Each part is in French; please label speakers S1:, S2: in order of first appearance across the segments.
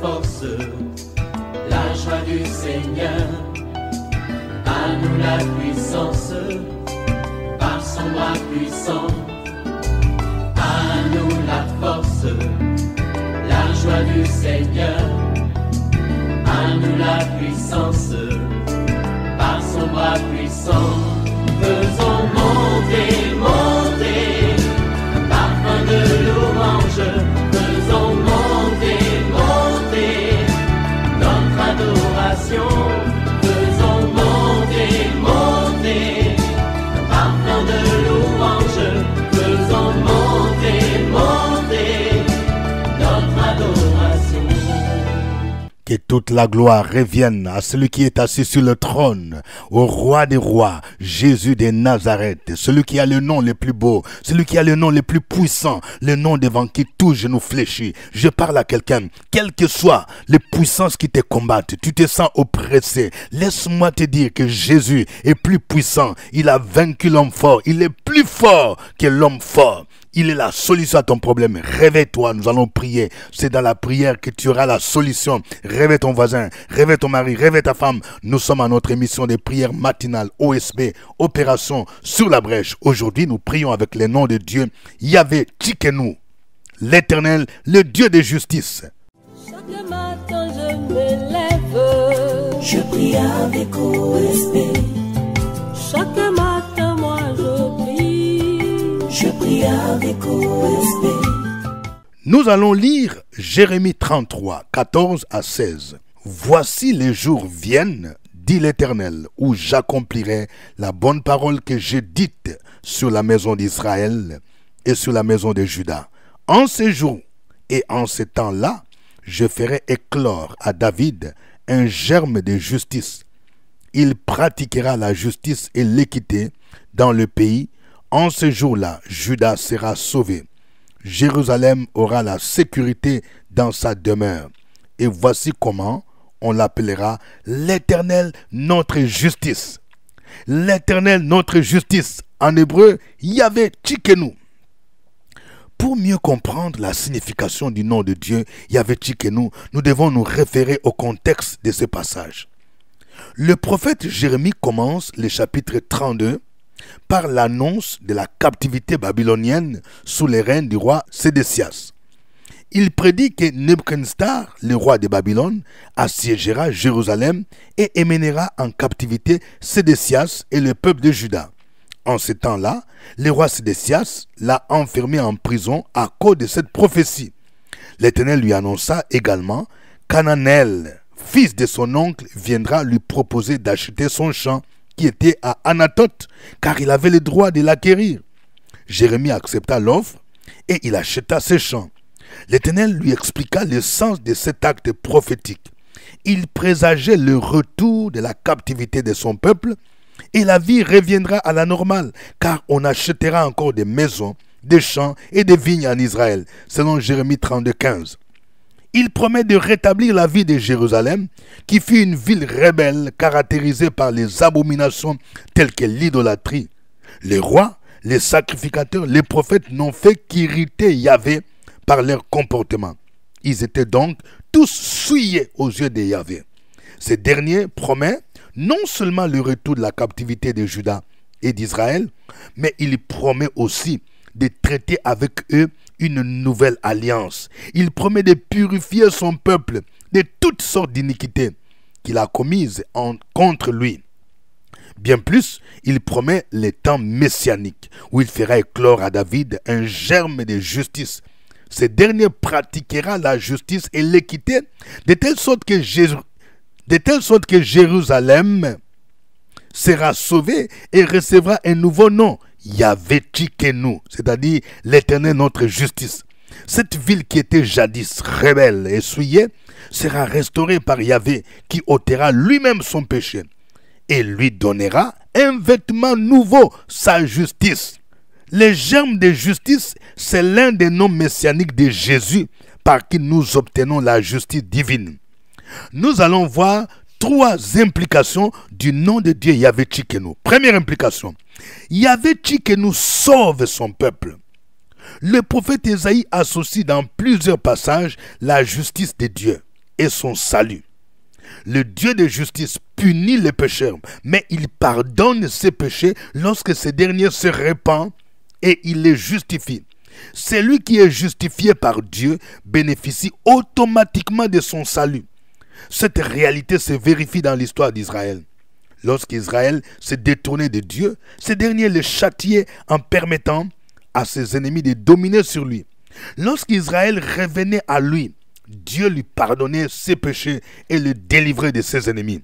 S1: force, la joie du Seigneur. À nous la puissance, par son bras puissant. À nous la force, la joie du Seigneur. À nous la puissance, par son bras puissant. Faisons monter, monter, parfum de louange. Faisons monter, monter, notre adoration. Faisons monter, monter, parfum de louange. Faisons monter, monter, notre adoration.
S2: Que toute la gloire revienne à celui qui est assis sur le trône, au roi des rois, Jésus de Nazareth, celui qui a le nom le plus beau, celui qui a le nom le plus puissant, le nom devant qui tout genou fléchit. Je parle à quelqu'un, quelles que soient les puissances qui te combattent, tu te sens oppressé. Laisse-moi te dire que Jésus est plus puissant, il a vaincu l'homme fort, il est plus fort que l'homme fort. Il est la solution à ton problème. Réveille-toi, nous allons prier. C'est dans la prière que tu auras la solution. Réveille ton voisin, réveille ton mari, réveille ta femme. Nous sommes à notre émission de prière matinale OSB, Opération sur la brèche. Aujourd'hui, nous prions avec les noms de Dieu. Yahvé Tsidkenu, l'Éternel, le Dieu de justice.
S3: Chaque matin je me lève, je prie avec OSB. Chaque matin moi je prie avec OSB.
S2: Nous allons lire Jérémie 33, 14 à 16. Voici les jours viennent, dit l'Éternel, où j'accomplirai la bonne parole que j'ai dite sur la maison d'Israël et sur la maison de Juda. En ces jours et en ces temps-là, je ferai éclore à David un germe de justice. Il pratiquera la justice et l'équité dans le pays. En ce jour-là, Juda sera sauvé. Jérusalem aura la sécurité dans sa demeure. Et voici comment on l'appellera l'Éternel notre justice. L'Éternel notre justice. En hébreu, Yahvé Tsidkenu. Pour mieux comprendre la signification du nom de Dieu, Yahvé Tsidkenu, nous devons nous référer au contexte de ce passage. Le prophète Jérémie commence le chapitre 32 par l'annonce de la captivité babylonienne sous les règnes du roi Sédécias. Il prédit que Nebuchadnezzar, le roi de Babylone, assiégera Jérusalem et émènera en captivité Sédécias et le peuple de Juda. En ce temps-là, le roi Sédécias l'a enfermé en prison à cause de cette prophétie. L'Éternel lui annonça également qu'Hananel, fils de son oncle, viendra lui proposer d'acheter son champ qui était à Anathoth, car il avait le droit de l'acquérir. Jérémie accepta l'offre et il acheta ce champ. L'Éternel lui expliqua le sens de cet acte prophétique. Il présageait le retour de la captivité de son peuple et la vie reviendra à la normale, car on achètera encore des maisons, des champs et des vignes en Israël, selon Jérémie 32, 15. Il promet de rétablir la vie de Jérusalem, qui fut une ville rebelle caractérisée par les abominations telles que l'idolâtrie. Les rois, les sacrificateurs, les prophètes n'ont fait qu'irriter Yahvé par leur comportement. Ils étaient donc tous souillés aux yeux de Yahvé. Ce dernier promet non seulement le retour de la captivité de Juda et d'Israël, mais il promet aussi de traiter avec eux une nouvelle alliance. Il promet de purifier son peuple de toutes sortes d'iniquités qu'il a commises contre lui. Bien plus, il promet les temps messianiques où il fera éclore à David un germe de justice. Ce dernier pratiquera la justice et l'équité de telle sorte que Jérusalem sera sauvé et recevra un nouveau nom, Yahvé Tsidkenu, c'est-à-dire l'Éternel notre justice. Cette ville qui était jadis rebelle et souillée sera restaurée par Yahvé qui ôtera lui-même son péché et lui donnera un vêtement nouveau, sa justice. Le germe de justice, c'est l'un des noms messianiques de Jésus par qui nous obtenons la justice divine. Nous allons voir trois implications du nom de Dieu Yahvé Tsidkenu. Première implication, Yahvé Tsidkenu sauve son peuple. Le prophète Ésaïe associe dans plusieurs passages la justice de Dieu. et son salut. Le Dieu de justice punit les pécheurs, mais il pardonne ses péchés lorsque ces derniers se répandent et il les justifie. Celui qui est justifié par Dieu bénéficie automatiquement de son salut. Cette réalité se vérifie dans l'histoire d'Israël. Lorsqu'Israël s'est détourné de Dieu, ces derniers le châtiaient en permettant à ses ennemis de dominer sur lui. Lorsqu'Israël revenait à lui, Dieu lui pardonnait ses péchés et le délivrait de ses ennemis.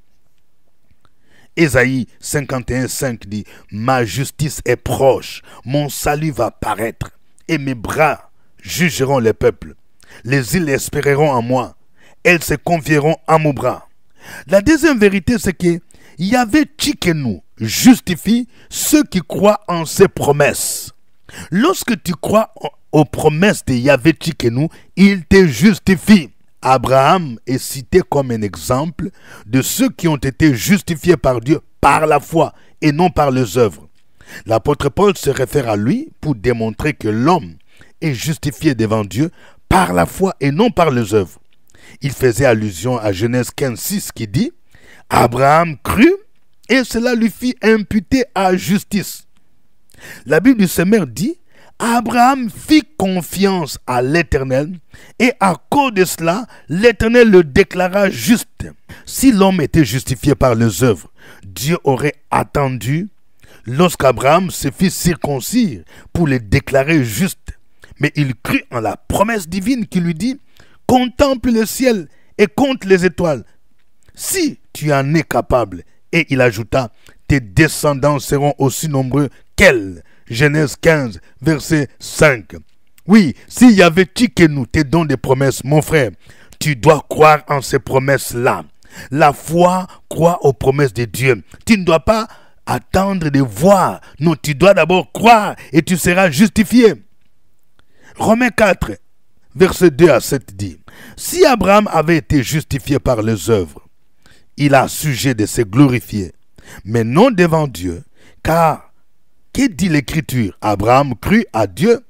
S2: Ésaïe 51:5 dit « Ma justice est proche, mon salut va paraître, et mes bras jugeront les peuples. Les îles espéreront en moi, elles se confieront à mon bras. » La deuxième vérité, c'est que Yahvé Tsidkenu justifie ceux qui croient en ses promesses. Lorsque tu crois aux promesses de Yahvé Tsidkenu, il te justifie. Abraham est cité comme un exemple de ceux qui ont été justifiés par Dieu par la foi et non par les œuvres. L'apôtre Paul se réfère à lui pour démontrer que l'homme est justifié devant Dieu par la foi et non par les œuvres. Il faisait allusion à Genèse 15:6 qui dit « Abraham crut et cela lui fit imputer à justice. » La Bible du Semeur dit « Abraham fit confiance à l'Éternel et à cause de cela, l'Éternel le déclara juste. » Si l'homme était justifié par les œuvres, Dieu aurait attendu lorsqu'Abraham se fit circoncire pour le déclarer juste. Mais il crut en la promesse divine qui lui dit « Contemple le ciel et compte les étoiles. Si tu en es capable. » Et il ajouta « Tes descendants seront aussi nombreux qu'elles. » Genèse 15, verset 5. Oui, s'il y avait Tsidkenu te donne des promesses, mon frère, tu dois croire en ces promesses-là. La foi croit aux promesses de Dieu. Tu ne dois pas attendre de voir. Non, tu dois d'abord croire et tu seras justifié. Romains 4, verset 2 à 7 dit « Si Abraham avait été justifié par les œuvres, il a sujet de se glorifier, mais non devant Dieu, car que dit l'Écriture? Abraham crut à Dieu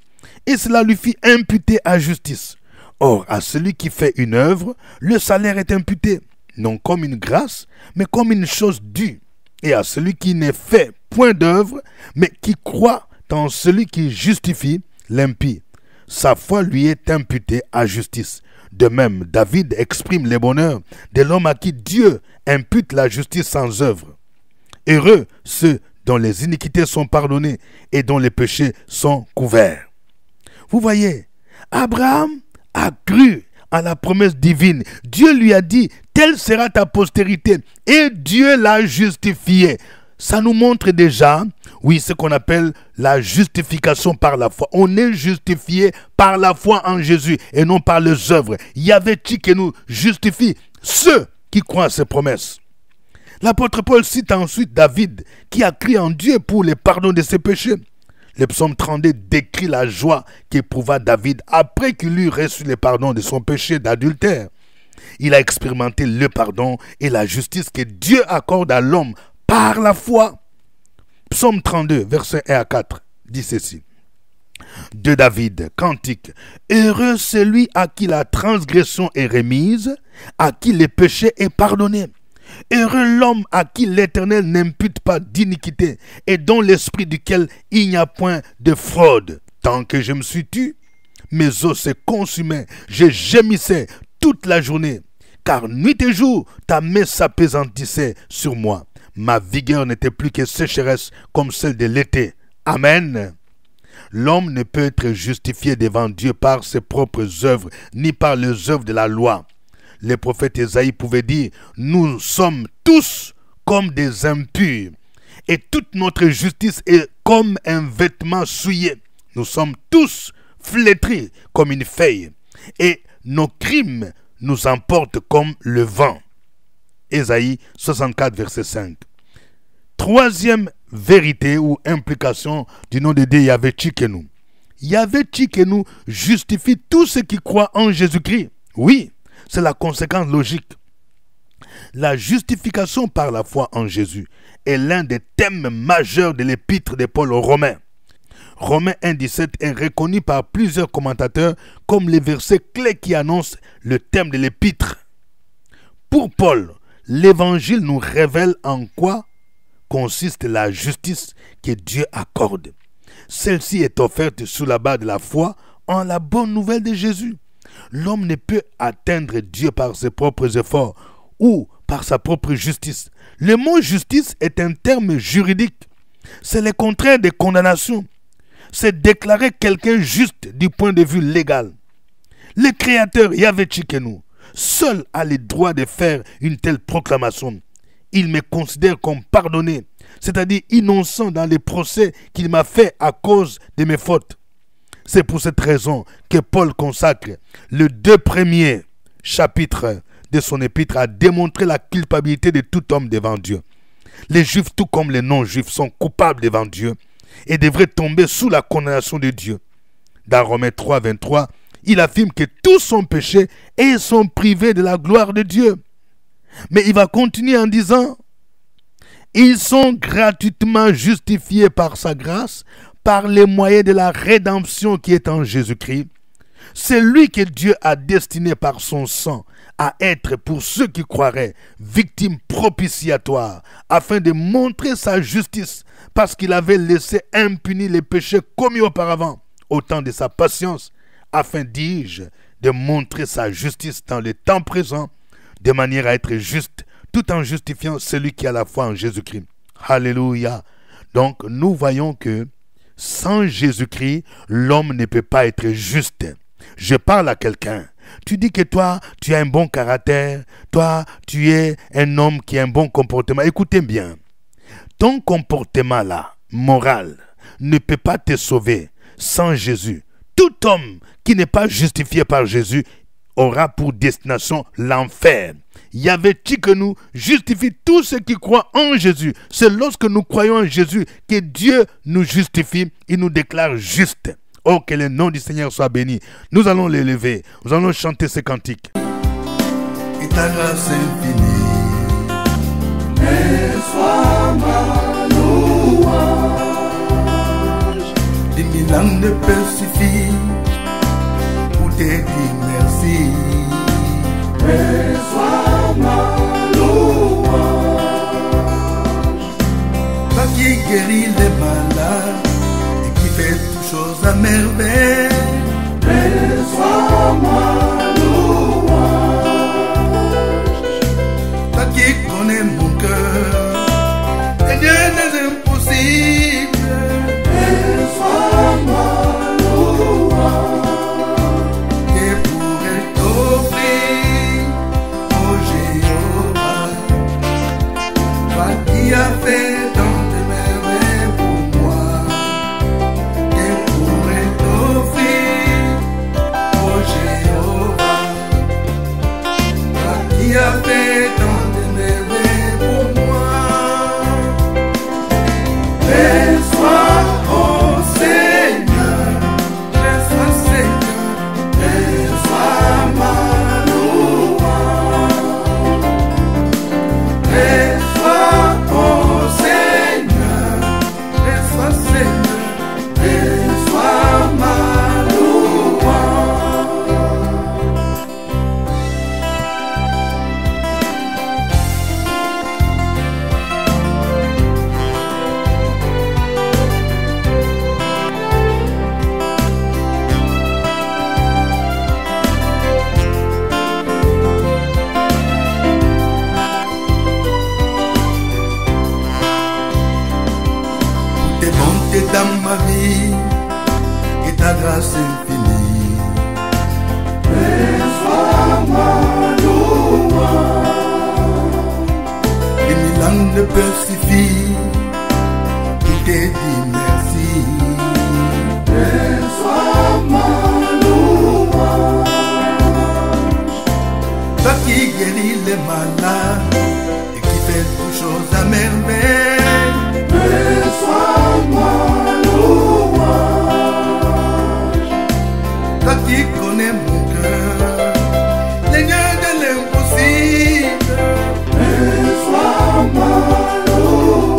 S2: et cela lui fit imputer à justice. Or, à celui qui fait une œuvre, le salaire est imputé, non comme une grâce, mais comme une chose due. Et à celui qui ne fait point d'œuvre, mais qui croit en celui qui justifie l'impie, sa foi lui est imputée à justice. De même, David exprime le bonheur de l'homme à qui Dieu impute la justice sans œuvre. Heureux ceux dont les iniquités sont pardonnées et dont les péchés sont couverts. Vous voyez, Abraham a cru à la promesse divine. Dieu lui a dit, telle sera ta postérité. Et Dieu l'a justifié. Ça nous montre déjà, oui, ce qu'on appelle la justification par la foi. On est justifié par la foi en Jésus et non par les œuvres. Yahvé Tsidkenu justifie ceux qui croient à ses promesses. L'apôtre Paul cite ensuite David qui a crié en Dieu pour le pardon de ses péchés. Le psaume 32 décrit la joie qu'éprouva David après qu'il eut reçu le pardon de son péché d'adultère. Il a expérimenté le pardon et la justice que Dieu accorde à l'homme par la foi. Psaume 32, versets 1 à 4 dit ceci. De David, cantique. Heureux celui à qui la transgression est remise, à qui le péché est pardonné. Heureux l'homme à qui l'Éternel n'impute pas d'iniquité et dont l'esprit duquel il n'y a point de fraude. Tant que je me suis tu, mes os se consumaient, je gémissais toute la journée, car nuit et jour ta main s'appesantissait sur moi. Ma vigueur n'était plus que sécheresse comme celle de l'été. Amen. L'homme ne peut être justifié devant Dieu par ses propres œuvres, ni par les œuvres de la loi. Le prophète Ésaïe pouvait dire, nous sommes tous comme des impurs, et toute notre justice est comme un vêtement souillé. Nous sommes tous flétris comme une feuille, et nos crimes nous emportent comme le vent. Ésaïe 64, verset 5. Troisième vérité ou implication du nom de Dieu Yahvé Tsidkenu. Yahvé Tsidkenu justifie tous ceux qui croient en Jésus-Christ. Oui, c'est la conséquence logique. La justification par la foi en Jésus est l'un des thèmes majeurs de l'épître de Paul aux Romains. Romains 1,17 est reconnu par plusieurs commentateurs comme les versets clés qui annoncent le thème de l'épître. Pour Paul, l'évangile nous révèle en quoi consiste la justice que Dieu accorde. Celle-ci est offerte sous la base de la foi en la bonne nouvelle de Jésus. L'homme ne peut atteindre Dieu par ses propres efforts ou par sa propre justice. Le mot justice est un terme juridique. C'est le contraire de condamnation. C'est déclarer quelqu'un juste du point de vue légal. Le Créateur Yahvé Tchikenu, seul a le droit de faire une telle proclamation. Il me considère comme pardonné, c'est-à-dire innocent dans les procès qu'il m'a fait à cause de mes fautes. C'est pour cette raison que Paul consacre les 2 premiers chapitres de son épître à démontrer la culpabilité de tout homme devant Dieu. Les Juifs, tout comme les non-Juifs, sont coupables devant Dieu et devraient tomber sous la condamnation de Dieu. Dans Romains 3, 23, il affirme que tous sont péchés et ils sont privés de la gloire de Dieu. Mais il va continuer en disant, ils sont gratuitement justifiés par sa grâce, par les moyens de la rédemption qui est en Jésus-Christ. C'est lui que Dieu a destiné par son sang à être pour ceux qui croiraient victime propitiatoire, afin de montrer sa justice, parce qu'il avait laissé impunis les péchés commis auparavant, au temps de sa patience, afin, dis-je, de montrer sa justice dans le temps présent, de manière à être juste, tout en justifiant celui qui a la foi en Jésus-Christ. Alléluia. Donc, nous voyons que sans Jésus-Christ, l'homme ne peut pas être juste. Je parle à quelqu'un. Tu dis que toi, tu as un bon caractère. Toi, tu es un homme qui a un bon comportement. Écoutez bien. Ton comportement là, moral, ne peut pas te sauver sans Jésus. Tout homme qui n'est pas justifié par Jésus aura pour destination l'enfer. Yahvé Tchikenu justifie tous ceux qui croient en Jésus. C'est lorsque nous croyons en Jésus que Dieu nous justifie et nous déclare juste. Oh, que le nom du Seigneur soit béni. Nous allons l'élever. Nous allons chanter ces cantiques.
S4: Et ta grâce infinie, et sois ma louange. 10 000 ans ne peuvent suffire pour te dire merci. Et sois ma louange. Toi qui guéris les malades et qui fais toutes choses à merveille. Et sois ma louange. Toi qui connais mon cœur, Seigneur des impossibles. Et sois ma louange. Et pourrais t'offrir, oh Jéhovah, toi qui as fait tant de merveilles pour moi. Et pourrais t'offrir, oh Jéhovah, toi qui as fait tant de merveilles pour moi. Et sois, oh Seigneur, et sois Seigneur, et sois ma louange. Et sois, oh Seigneur, et sois Seigneur, et sois ma louange. Tes bontés dans ma vie et ta grâce infinie. Et sois ma louange. 10 000 ans ne peuvent suffire pour te dire merci. Et sois ma louange. Toi qui guéris les malades et qui fais toutes choses à merveille. Et sois ma louange. Toi qui connais mon cœur, Seigneur de l'impossible. Et sois ma louange.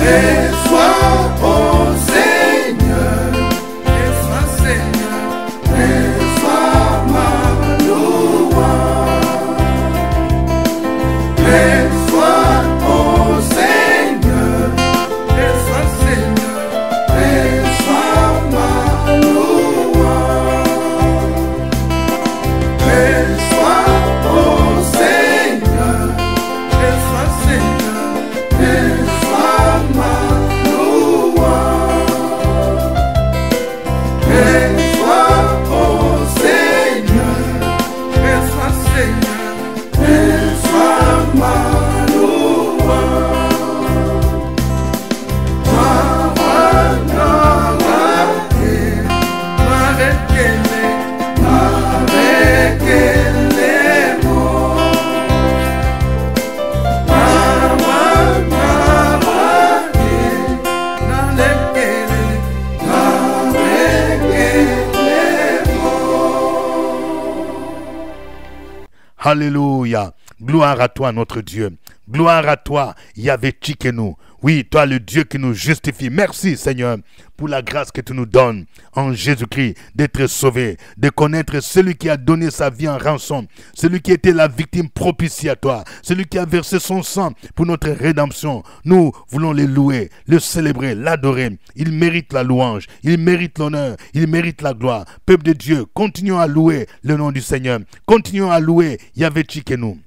S4: Reçois, oh Seigneur, reçois Seigneur, reçois ma louange. Reçois, oh Seigneur, reçois Seigneur, reçois ma louange. Reçois, oh Seigneur, reçois Seigneur, reçois ma louange. Reçois, oh Seigneur, reçois Seigneur, reçois ma louange.
S2: Alléluia. Gloire à toi, notre Dieu. Gloire à toi, Yahvé Tchikenu. Oui, toi, le Dieu qui nous justifie. Merci, Seigneur, pour la grâce que tu nous donnes en Jésus-Christ d'être sauvés, de connaître celui qui a donné sa vie en rançon, celui qui était la victime propitiatoire, celui qui a versé son sang pour notre rédemption. Nous voulons le louer, le célébrer, l'adorer. Il mérite la louange, il mérite l'honneur, il mérite la gloire. Peuple de Dieu, continuons à louer le nom du Seigneur. Continuons à louer Yahvé Tchikenu.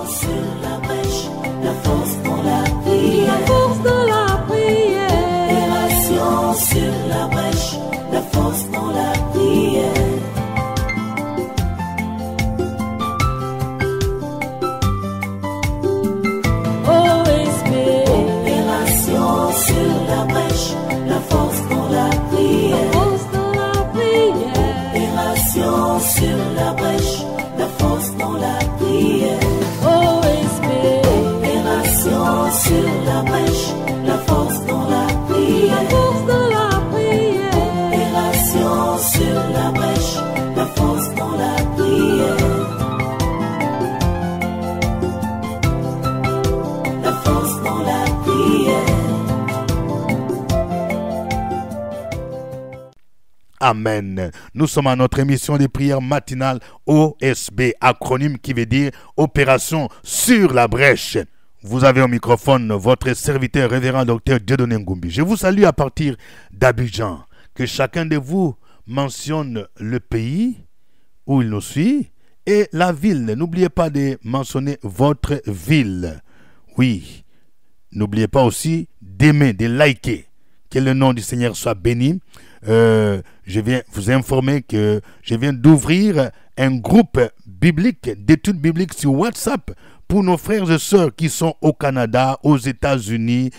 S3: Sur la brèche, la force dans la prière, la force dans la prière. Opération sur la brèche, la force dans la prière. OSB. Opération sur la brèche, la force dans la prière, la force dans la prière. Opération sur la brèche, la force dans la prière. Sur la brèche, la force dans la prière, la force dans la prière. Opération sur la brèche, la force dans la prière, la force dans la prière.
S2: Amen. Nous sommes à notre émission de prière matinale OSB, acronyme qui veut dire Opération sur la brèche. Vous avez au microphone votre serviteur révérend docteur Dieudonné Ngumbi. Je vous salue à partir d'Abidjan. Que chacun de vous mentionne le pays où il nous suit et la ville. N'oubliez pas de mentionner votre ville. Oui, n'oubliez pas aussi d'aimer, de liker. Que le nom du Seigneur soit béni. Je viens vous informer que je viens d'ouvrir un groupe biblique, d'études bibliques sur WhatsApp pour nos frères et sœurs qui sont au Canada, aux États-Unis.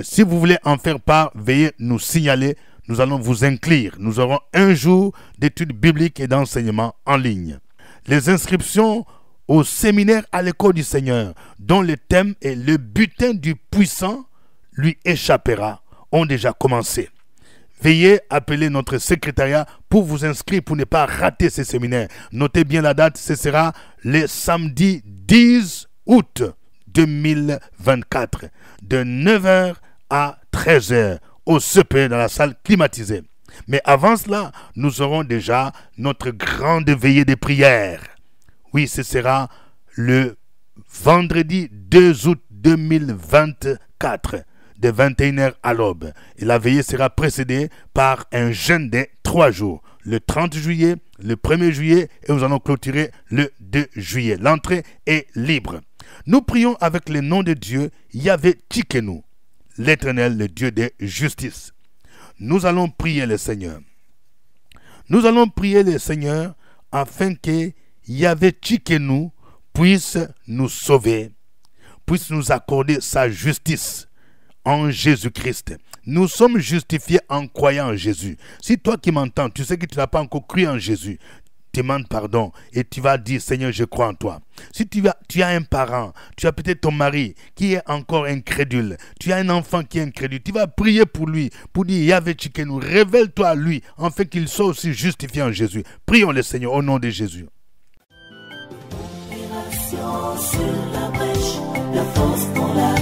S2: Si vous voulez en faire part, veuillez nous signaler. Nous allons vous inclure. Nous aurons un jour d'études bibliques et d'enseignement en ligne. Les inscriptions au séminaire à l'école du Seigneur, dont le thème est « Le butin du puissant lui échappera », ont déjà commencé. Veuillez appeler notre secrétariat pour vous inscrire, pour ne pas rater ce séminaire. Notez bien la date, ce sera le samedi 10 août 2024, de 9h à 13h, au CP dans la salle climatisée. Mais avant cela, nous aurons déjà notre grande veillée de prière. Oui, ce sera le vendredi 2 août 2024. De 21h à l'aube. Et la veillée sera précédée par un jeûne de 3 jours. Le 30 juillet, le 1er juillet et nous allons clôturer le 2 juillet. L'entrée est libre. Nous prions avec le nom de Dieu, Yahvé Tchikenu, l'Éternel, le Dieu de justice. Nous allons prier le Seigneur. Nous allons prier le Seigneur afin que Yahvé Tchikenu puisse nous sauver, puisse nous accorder sa justice. En Jésus-Christ. Nous sommes justifiés en croyant en Jésus. Si toi qui m'entends, tu sais que tu n'as pas encore cru en Jésus, demande pardon et tu vas dire, Seigneur, je crois en toi. Si tu as un parent, tu as peut-être ton mari qui est encore incrédule, tu as un enfant qui est incrédule, tu vas prier pour lui, pour dire, Yahvé Tchikenu, révèle-toi à lui, afin qu'il soit aussi justifié en Jésus. Prions le Seigneur au nom de Jésus.
S3: Opération sur la brèche, la force dans la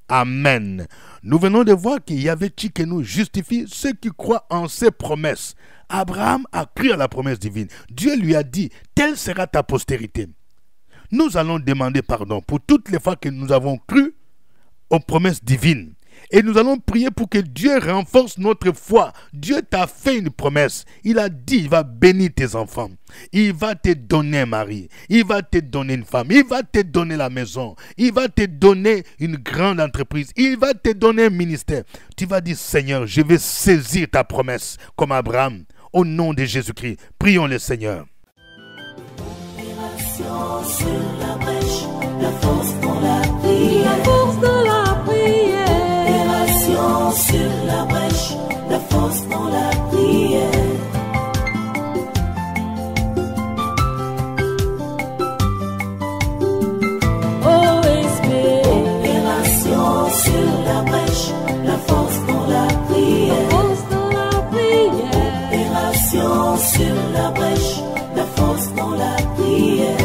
S2: Amen. Nous venons de voir qu'il y avait qui nous justifie ceux qui croient en ses promesses. Abraham a cru à la promesse divine. Dieu lui a dit, telle sera ta postérité. Nous allons demander pardon pour toutes les fois que nous avons cru aux promesses divines. Et nous allons prier pour que Dieu renforce notre foi. Dieu t'a fait une promesse. Il a dit, il va bénir tes enfants. Il va te donner un mari. Il va te donner une femme. Il va te donner la maison. Il va te donner une grande entreprise. Il va te donner un ministère. Tu vas dire, Seigneur, je vais saisir ta promesse comme Abraham. Au nom de Jésus-Christ, prions le Seigneur.
S3: Sur la brèche, la force dans la prière. La force dans la prière. Opération sur la brèche, la force dans la prière. OSP. Opération sur la brèche, la force dans la prière. La force dans la prière. Opération sur la brèche, la force dans la prière.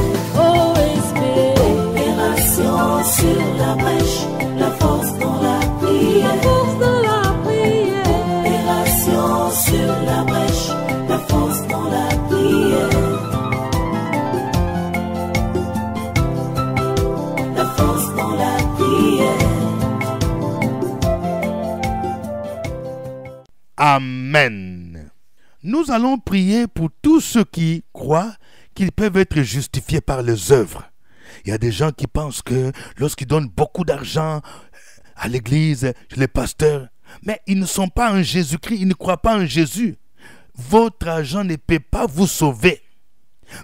S3: Sur la brèche, la force dans la prière. La force dans la prière. Opération sur la brèche, la force dans la prière. La force dans la prière.
S2: Amen. Nous allons prier pour tous ceux qui croient qu'ils peuvent être justifiés par les œuvres. Il y a des gens qui pensent que lorsqu'ils donnent beaucoup d'argent à l'église, chez les pasteurs, mais ils ne sont pas en Jésus-Christ, ils ne croient pas en Jésus. Votre argent ne peut pas vous sauver.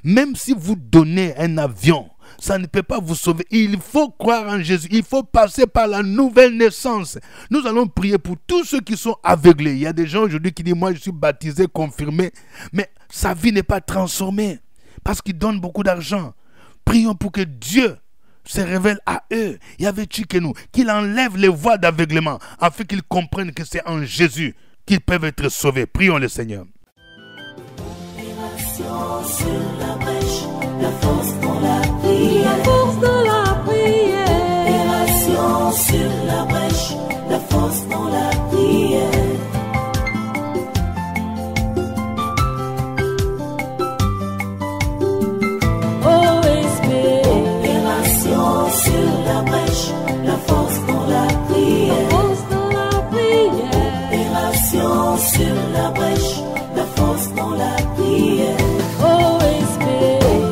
S2: Même si vous donnez un avion, ça ne peut pas vous sauver. Il faut croire en Jésus. Il faut passer par la nouvelle naissance. Nous allons prier pour tous ceux qui sont aveuglés. Il y a des gens aujourd'hui qui disent, moi je suis baptisé, confirmé, mais sa vie n'est pas transformée parce qu'ils donnent beaucoup d'argent. Prions pour que Dieu se révèle à eux. Il y avait nous, qu'il enlève les voies d'aveuglement afin qu'ils comprennent que c'est en Jésus qu'ils peuvent être sauvés. Prions le Seigneur.
S3: Opération sur la brèche, la force dans la prière. La force dans la prière. Opération sur la brèche, la force dans la prière. Sur la brèche, la force dans la prière. La force dans la prière. Opération sur la brèche, la force dans la prière. OSP.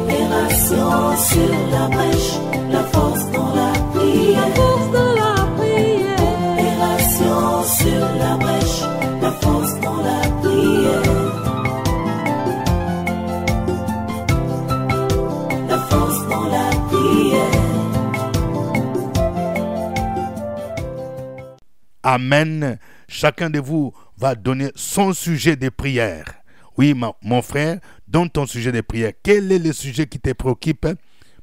S3: Opération sur la brèche, la force dans la prière. La force dans la prière. Opération sur la brèche, la force dans la prière. La force dans la prière.
S2: Amen. Chacun de vous va donner son sujet de prière. Oui, mon frère, donne ton sujet de prière. Quel est le sujet qui te préoccupe?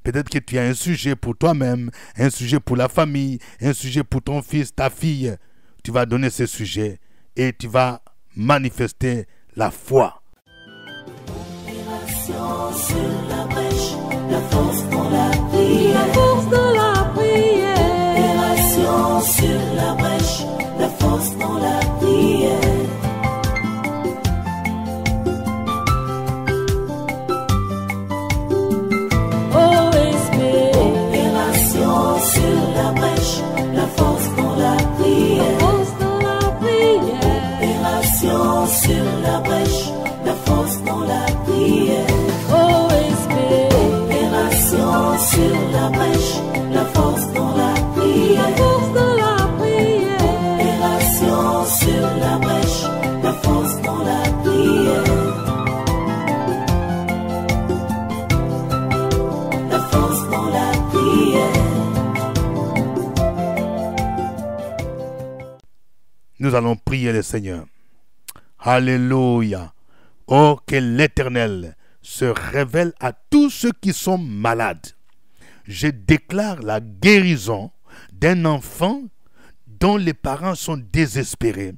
S2: Peut-être que tu as un sujet pour toi-même, un sujet pour la famille, un sujet pour ton fils, ta fille. Tu vas donner ce sujet et tu vas manifester la foi.
S3: Opération sur la brèche, la force dans la prière. La force dans la prière. Opération sur la brèche, la force dans la prière. OSP. Opération sur la brèche, la force dans la prière. La force dans la prière. Opération sur la brèche, la force dans la prière. OSP. Opération sur la brèche, la force dans la prière. La force dans la prière. Opération sur la brèche, la force dans la prière. La force dans la prière.
S2: Nous allons prier le Seigneur. Alléluia. Oh, que l'Éternel se révèle à tous ceux qui sont malades. Je déclare la guérison d'un enfant dont les parents sont désespérés.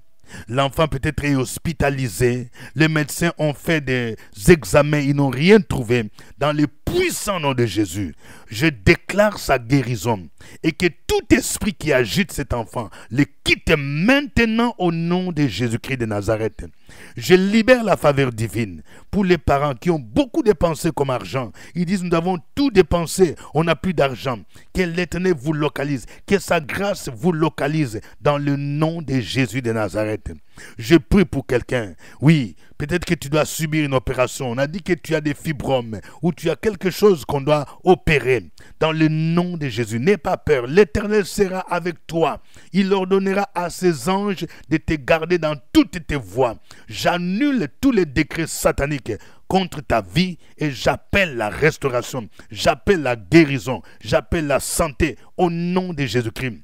S2: L'enfant peut-être est hospitalisé. Les médecins ont fait des examens, ils n'ont rien trouvé. Dans les puissant nom de Jésus, je déclare sa guérison et que tout esprit qui agite cet enfant le quitte maintenant au nom de Jésus-Christ de Nazareth. Je libère la faveur divine pour les parents qui ont beaucoup dépensé comme argent. Ils disent nous avons tout dépensé, on n'a plus d'argent. Que l'Éternel vous localise, que sa grâce vous localise dans le nom de Jésus de Nazareth. Je prie pour quelqu'un. Oui, peut-être que tu dois subir une opération. On a dit que tu as des fibromes ou tu as quelque chose qu'on doit opérer. Dans le nom de Jésus, n'aie pas peur. L'Éternel sera avec toi. Il ordonnera à ses anges de te garder dans toutes tes voies. J'annule tous les décrets sataniques contre ta vie et j'appelle la restauration, j'appelle la guérison, j'appelle la santé au nom de Jésus-Christ.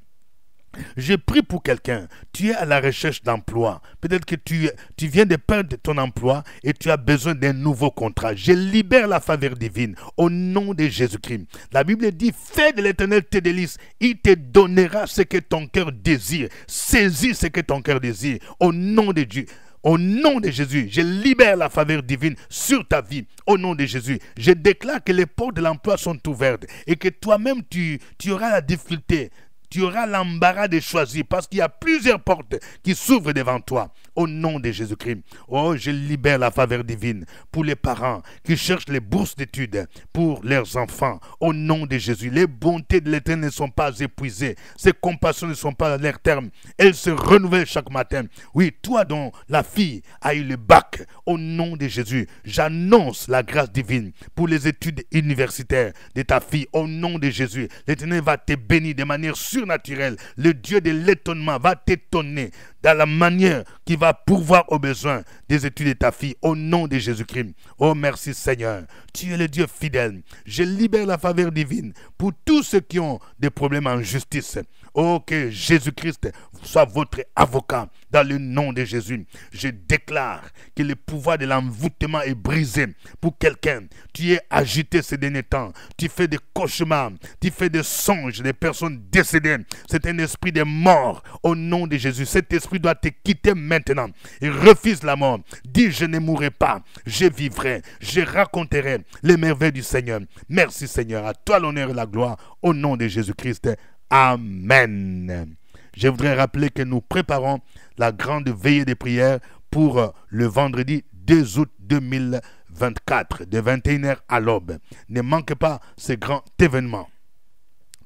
S2: Je prie pour quelqu'un, tu es à la recherche d'emploi, peut-être que tu viens de perdre ton emploi et tu as besoin d'un nouveau contrat. Je libère la faveur divine au nom de Jésus-Christ. La Bible dit, fais de l'Éternel tes délices, il te donnera ce que ton cœur désire. Saisis ce que ton cœur désire au nom de Dieu. Au nom de Jésus, je libère la faveur divine sur ta vie. Au nom de Jésus, je déclare que les portes de l'emploi sont ouvertes et que toi-même, tu auras la difficulté. Tu auras l'embarras de choisir parce qu'il y a plusieurs portes qui s'ouvrent devant toi. Au nom de Jésus-Christ. Oh, je libère la faveur divine pour les parents qui cherchent les bourses d'études pour leurs enfants. Au nom de Jésus, les bontés de l'Éternel ne sont pas épuisées. Ses compassions ne sont pas à leur terme. Elles se renouvellent chaque matin. Oui, toi dont la fille a eu le bac, au nom de Jésus, j'annonce la grâce divine pour les études universitaires de ta fille. Au nom de Jésus, l'Éternel va te bénir de manière surnaturelle. Le Dieu de l'étonnement va t'étonner dans la manière qui va pourvoir aux besoins des études de ta fille au nom de Jésus-Christ. Oh merci Seigneur, tu es le Dieu fidèle. Je libère la faveur divine pour tous ceux qui ont des problèmes en justice. Oh que Jésus-Christ soit votre avocat dans le nom de Jésus. Je déclare que le pouvoir de l'envoûtement est brisé pour quelqu'un. Tu es agité ces derniers temps. Tu fais des cauchemars, tu fais des songes des personnes décédées. C'est un esprit de mort au nom de Jésus. Cet esprit doit te quitter maintenant. Il refuse la mort. Dis je ne mourrai pas, je vivrai, je raconterai les merveilles du Seigneur. Merci Seigneur, à toi l'honneur et la gloire au nom de Jésus-Christ. Amen. Je voudrais rappeler que nous préparons la grande veillée de prière pour le vendredi 2 août 2024, de 21h à l'aube. Ne manquez pas ce grand événement.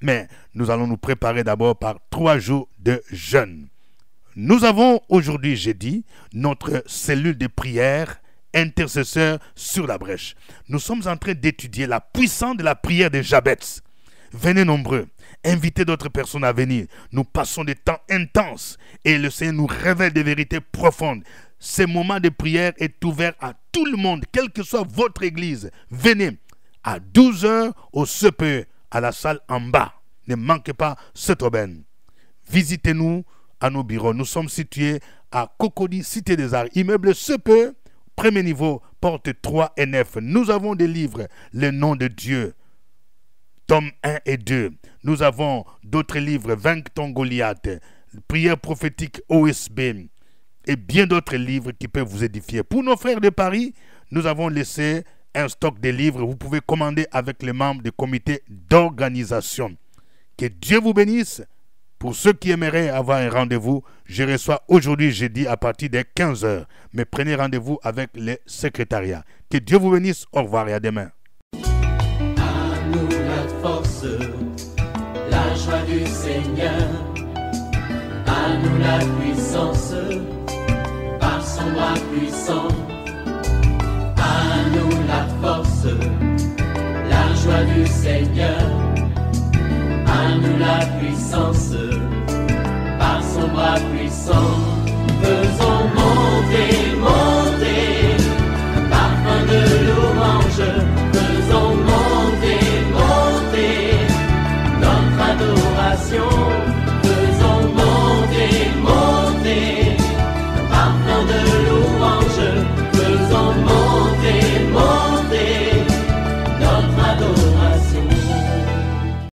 S2: Mais nous allons nous préparer d'abord par 3 jours de jeûne. Nous avons aujourd'hui, jeudi, notre cellule de prière intercesseur sur la brèche. Nous sommes en train d'étudier la puissance de la prière de Jabez. Venez nombreux, invitez d'autres personnes à venir. Nous passons des temps intenses et le Seigneur nous révèle des vérités profondes. Ce moment de prière est ouvert à tout le monde, quelle que soit votre église. Venez à 12h au CPE, à la salle en bas. Ne manquez pas cette aubaine. Visitez-nous à nos bureaux. Nous sommes situés à Cocody, Cité des Arts, immeuble CPE, premier niveau, porte 3 et 9. Nous avons des livres, le nom de Dieu, tome 1 et 2. Nous avons d'autres livres, Vaincre ton Goliath, prière prophétique OSB et bien d'autres livres qui peuvent vous édifier. Pour nos frères de Paris, nous avons laissé un stock de livres. Vous pouvez commander avec les membres du comité d'organisation. Que Dieu vous bénisse. Pour ceux qui aimeraient avoir un rendez-vous, je reçois aujourd'hui jeudi à partir de 15h. Mais prenez rendez-vous avec le secrétariat. Que Dieu vous bénisse. Au revoir et à demain.
S1: À nous la force, la joie du Seigneur. À nous la puissance, par son bras puissant. À nous la force, la joie du Seigneur. À nous la puissance, par son bras puissant. Faisons